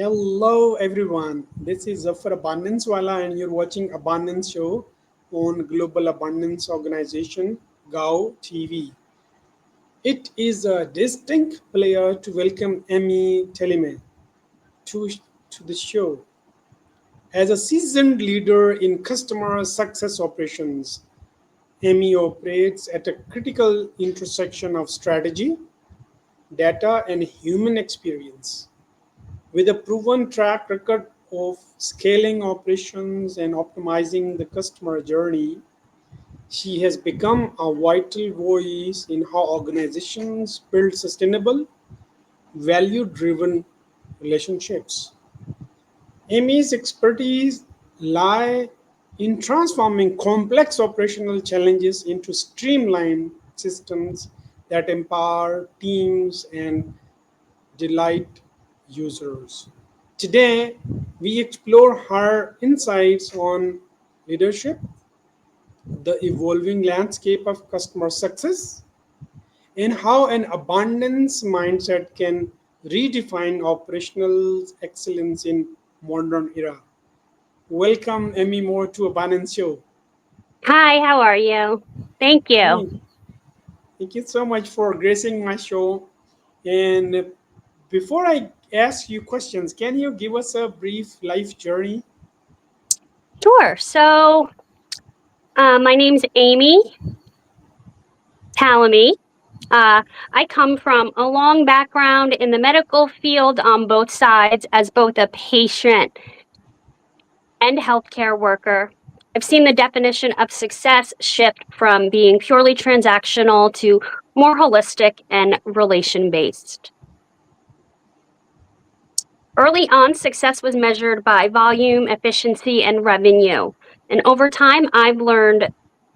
Hello everyone, this is Zafar Abundancewala and you're watching Abundance Show on Global Abundance Organization GAO TV. It is a distinct pleasure to welcome Aimee Tallamy to, to the show. As a seasoned leader in customer success operations, Aimee operates at a critical intersection of strategy, data, and human experience. With a proven track record of scaling operations and optimizing the customer journey, she has become a vital voice in how organizations build sustainable, value driven relationships. Amy's expertise lie in transforming complex operational challenges into streamlined systems that empower teams and delight users. Today, we explore her insights on leadership, the evolving landscape of customer success, and how an abundance mindset can redefine operational excellence in modern era. Welcome, Emmy Moore, to Abundance Show. Hi, how are you? Thank you. Hey, thank you so much for gracing my show. And before I ask you questions, can you give us a brief life journey? Sure. My name's Aimee Tallamy. I come from a long background in the medical field on both sides as both a patient and healthcare worker. I've seen the definition of success shift from being purely transactional to more holistic and relation based. Early on, success was measured by volume, efficiency, and revenue. And over time, I've learned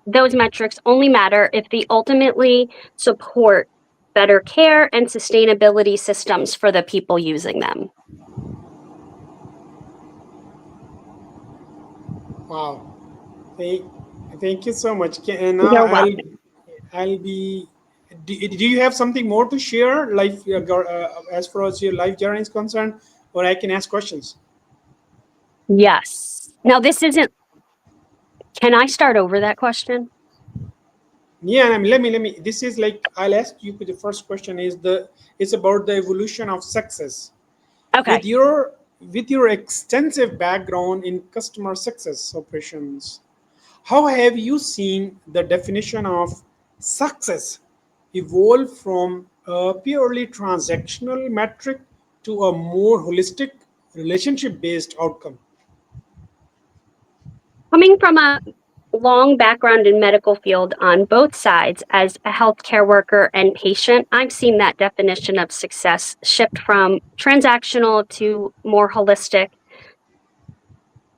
those metrics only matter if they ultimately support better care and sustainability systems for the people using them. Wow. Thank, thank you so much. And now You're welcome. I'll be. Do you have something more to share, life as far as your life journey is concerned, or I can ask questions? Yes. Now, this isn't, can I start over that question? Yeah, let me. This is like I'll ask you. The first question is the. It's about the evolution of success. With Okay. your with your extensive background in customer success operations, how have you seen the definition of success evolve from a purely transactional metric to a more holistic relationship based outcome? Coming from a long background in medical field on both sides as a healthcare worker and patient, I've seen that definition of success shift from transactional to more holistic.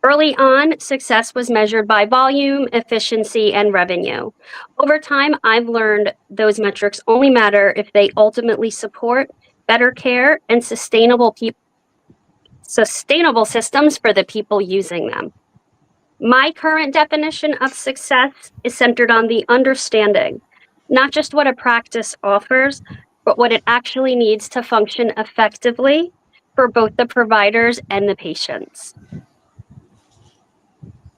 Early on, success was measured by volume, efficiency, and revenue. Over time, I've learned those metrics only matter if they ultimately support better care and sustainable systems for the people using them. My current definition of success is centered on the understanding, not just what a practice offers, but what it actually needs to function effectively for both the providers and the patients.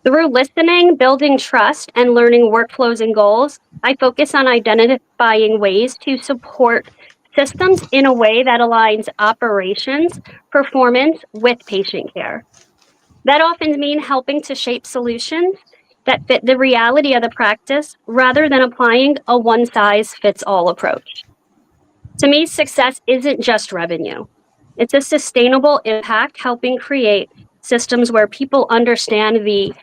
Through listening, building trust, and learning workflows and goals, I focus on identifying ways to support systems in a way that aligns operations performance with patient care. That often means helping to shape solutions that fit the reality of the practice rather than applying a one size fits all approach. To me, success isn't just revenue, it's a sustainable impact helping create systems where people understand the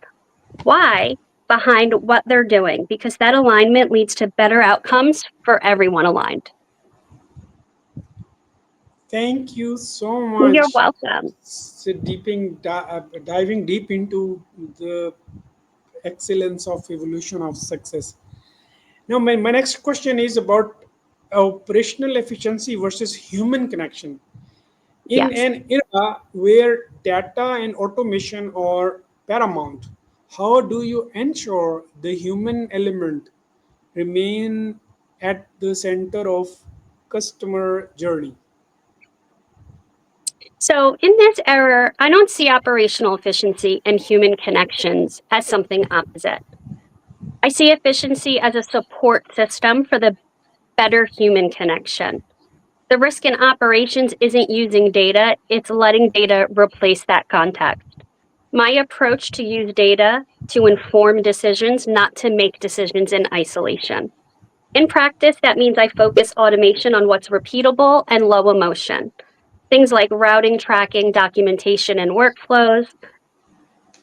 why behind what they're doing, because that alignment leads to better outcomes for everyone aligned. Thank you so You're much. welcome. So diving deep into the excellence of evolution of success. Now, my next question is about operational efficiency versus human connection. In Yes. an era where data and automation are paramount, how do you ensure the human element remain at the center of customer journey? So, in this era, I don't see operational efficiency and human connections as something opposite. I see efficiency as a support system for the better human connection. The risk in operations isn't using data, it's letting data replace that context. My approach to use data to inform decisions, not to make decisions in isolation. In practice, that means I focus automation on what's repeatable and low emotion. Things like routing, tracking, documentation, and workflows,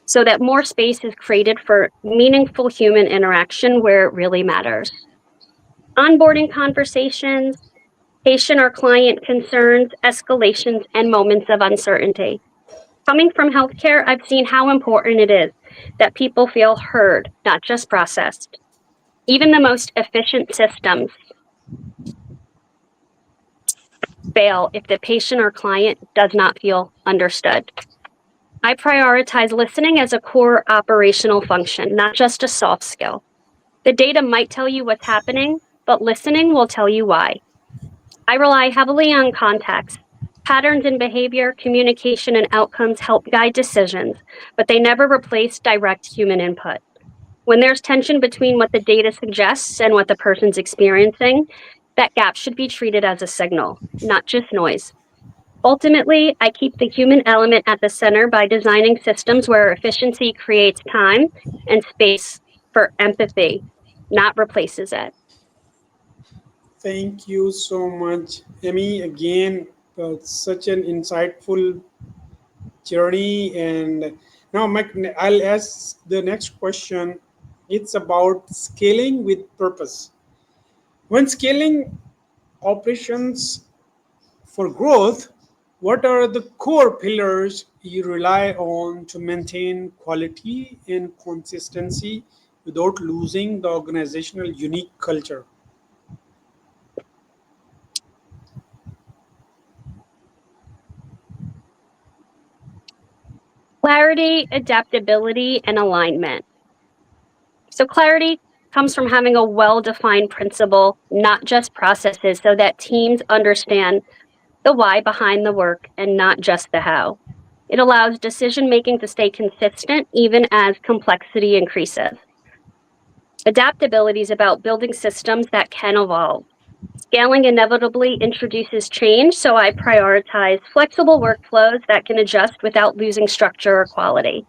so that more space is created for meaningful human interaction where it really matters. Onboarding conversations, patient or client concerns, escalations, and moments of uncertainty. Coming from healthcare, I've seen how important it is that people feel heard, not just processed. Even the most efficient systems fail if the patient or client does not feel understood. I prioritize listening as a core operational function, not just a soft skill. The data might tell you what's happening, but listening will tell you why. I rely heavily on context. Patterns in behavior, communication, and outcomes help guide decisions, but they never replace direct human input. When there's tension between what the data suggests and what the person's experiencing, that gap should be treated as a signal, not just noise. Ultimately, I keep the human element at the center by designing systems where efficiency creates time and space for empathy, not replaces it. Thank you so much, Emmy. Again, such an insightful journey. And now, I'll ask the next question. It's about scaling with purpose. When scaling operations for growth, what are the core pillars you rely on to maintain quality and consistency without losing the organizational unique culture? Clarity, adaptability, and alignment. So, clarity comes from having a well defined principle, not just processes, so that teams understand the why behind the work and not just the how. It allows decision making to stay consistent even as complexity increases. Adaptability is about building systems that can evolve. Scaling inevitably introduces change, so I prioritize flexible workflows that can adjust without losing structure or quality.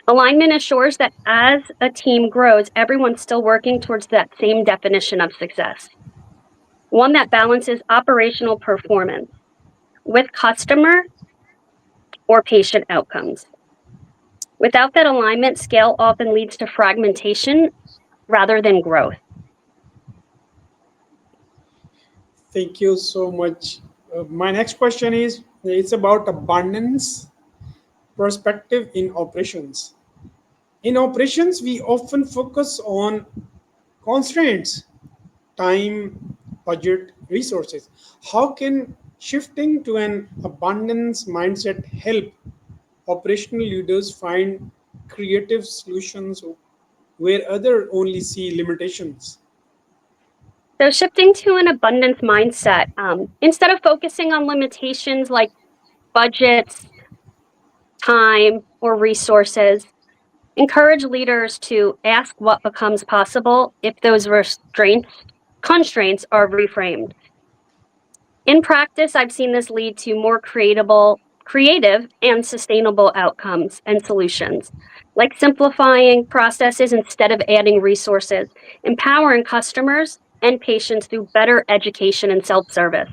Alignment assures that as a team grows, everyone's still working towards that same definition of success, one that balances operational performance with customer or patient outcomes. Without that alignment, scale often leads to fragmentation rather than growth. Thank you so much. My next question is it's about abundance perspective in operations. In operations, we often focus on constraints, time, budget, resources. How can shifting to an abundance mindset help operational leaders find creative solutions where others only see limitations? So, shifting to an abundance mindset, instead of focusing on limitations like budgets, time, or resources, encourage leaders to ask what becomes possible if those constraints are reframed. In practice, I've seen this lead to more creative and sustainable outcomes and solutions, like simplifying processes instead of adding resources, empowering customers and patients through better education and self-service,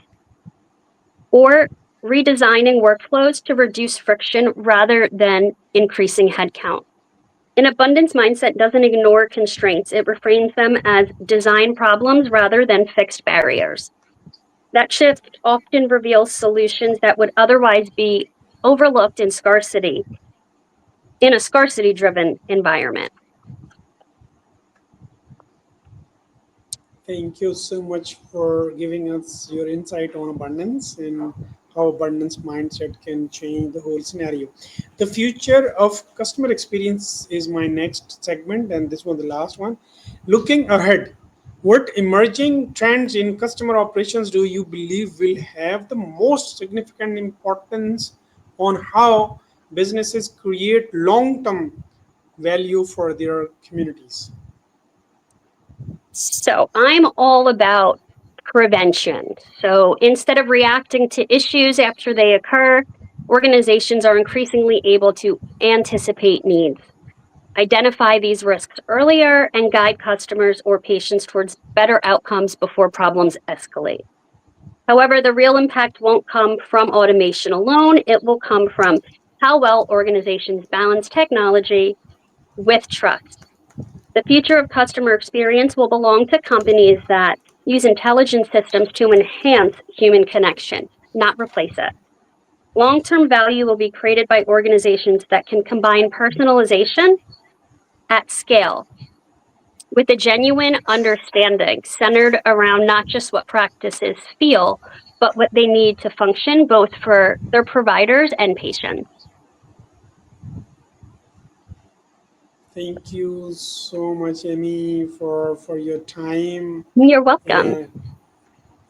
or redesigning workflows to reduce friction rather than increasing headcount. An abundance mindset doesn't ignore constraints, it reframes them as design problems rather than fixed barriers. That shift often reveals solutions that would otherwise be overlooked in a scarcity driven environment. Thank you so much for giving us your insight on abundance and how abundance mindset can change the whole scenario. The future of customer experience is my next segment, and this one the last one. Looking ahead, What emerging trends in customer operations do you believe will have the most significant importance on how businesses create long term value for their communities? So I'm all about prevention. So instead of reacting to issues after they occur, organizations are increasingly able to anticipate needs, identify these risks earlier, and guide customers or patients towards better outcomes before problems escalate. However, the real impact won't come from automation alone. It will come from how well organizations balance technology with trust. The future of customer experience will belong to companies that use intelligent systems to enhance human connection, not replace it. Long term value will be created by organizations that can combine personalization at scale with a genuine understanding centered around not just what practices feel, but what they need to function both for their providers and patients. Thank you so much, Amy, for your time You're welcome.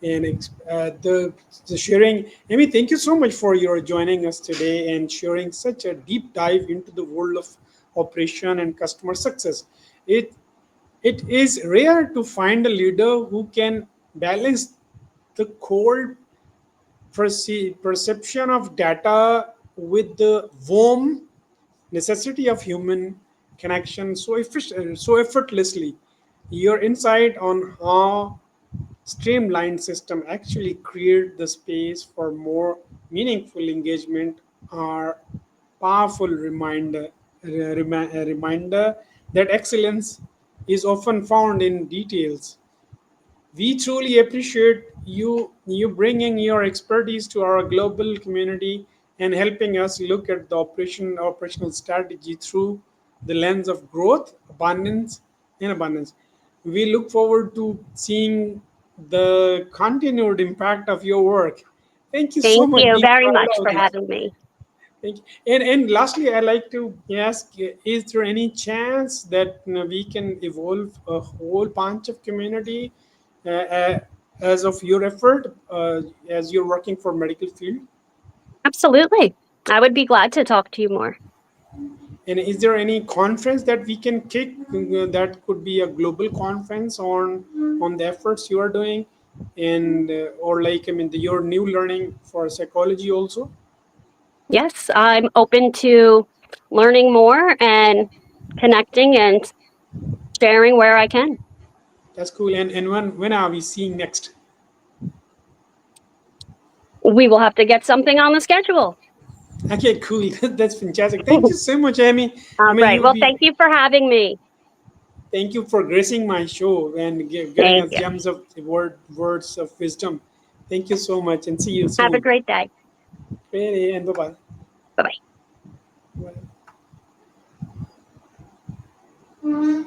and the sharing. Amy, thank you so much for your joining us today and sharing such a deep dive into the world of operation and customer success. It it is rare to find a leader who can balance the cold perception of data with the warm necessity of human connection so effortlessly. Your insight on how streamlined system actually create the space for more meaningful engagement are powerful reminder that excellence is often found in details. We truly appreciate you bringing your expertise to our global community and helping us look at the operational strategy through the lens of growth, abundance. We look forward to seeing the continued impact of your work. Thank you so Thank much you being very part much of for this. having me. Thank you. And lastly, I'd like to ask, is there any chance that we can evolve a whole bunch of community as of your effort, as you're working for medical field? Absolutely. I would be glad to talk to you more. And is there any conference that we can kick that could be a global conference on the efforts you are doing, and or like I mean your new learning for psychology also? Yes, I'm open to learning more and connecting and sharing where I can. That's cool. And when are we seeing next? We will have to get something on the schedule. Okay, cool. That's fantastic. Thank you so much, Amy. I All mean, right. you Well, be thank you for having me. thank you for gracing my show and giving Thank us you. gems of words of wisdom. Thank you so much, and see you Have a soon. great day. Really, and bye Bye bye. bye.